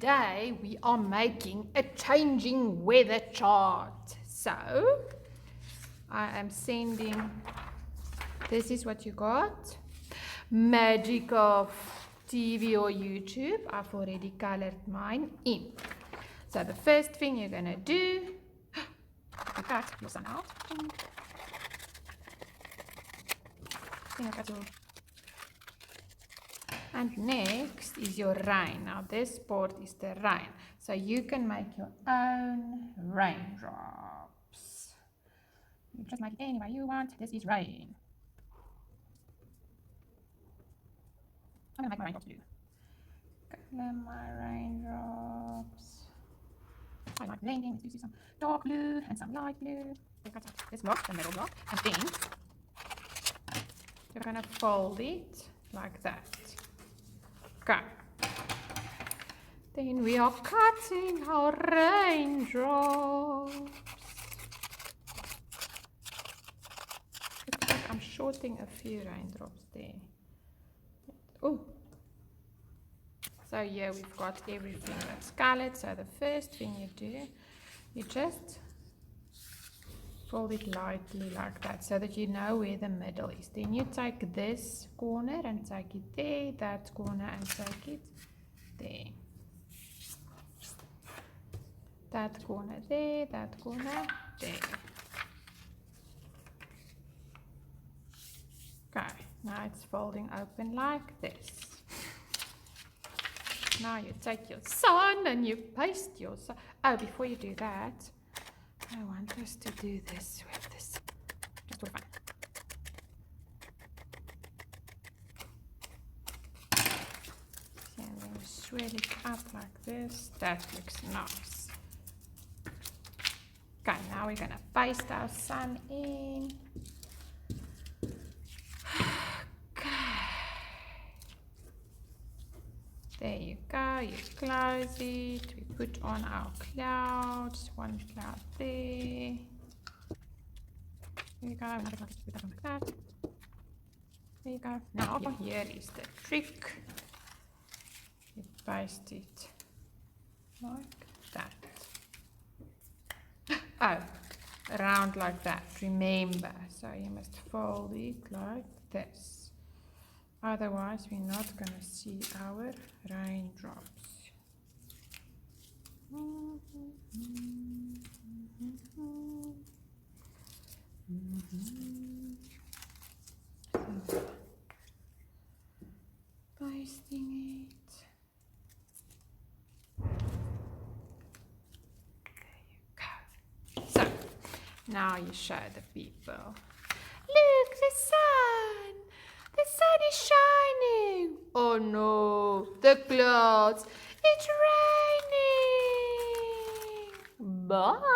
today we are making a changing weather chart. So I am sending, this is what you got. Magic of TV or YouTube. I've already colored mine in. So the first thing you're going to do, you cut your sun out. And next is your rain. Now this part is the rain. So you can make your own raindrops. You just make it any way you want. This is rain. I'm going to make my raindrops blue. Color my raindrops. I like blending. Let's do some dark blue and some light blue. This block, the middle block. And then you're going to fold it like that. Okay. Then we are cutting our raindrops. Looks like I'm shorting a few raindrops there. Oh. So here we've got everything that's colored. So the first thing you do, you just fold it lightly like that so that you know where the middle is. Then you take this corner and take it there, that corner and take it there. That corner there, that corner there. Okay, now it's folding open like this. Now you take your sun and you paste your sun. Oh, before you do that, I want us to do this with this. Just for fun. And then we swirl it up like this. That looks nice. Okay, now we're gonna paste our sun in. There you go, you close it, we put on our clouds, one cloud there. There you go, another cloud, just put that on like that. There you go. Now here is the trick. You paste it like that. Oh, around like that, remember. So you must fold it like this. Otherwise, we're not going to see our raindrops. Pasting it. There you go. So, now you show the people. Look, the sun! The sun is shining. Oh no, the clouds. It's raining. Bye.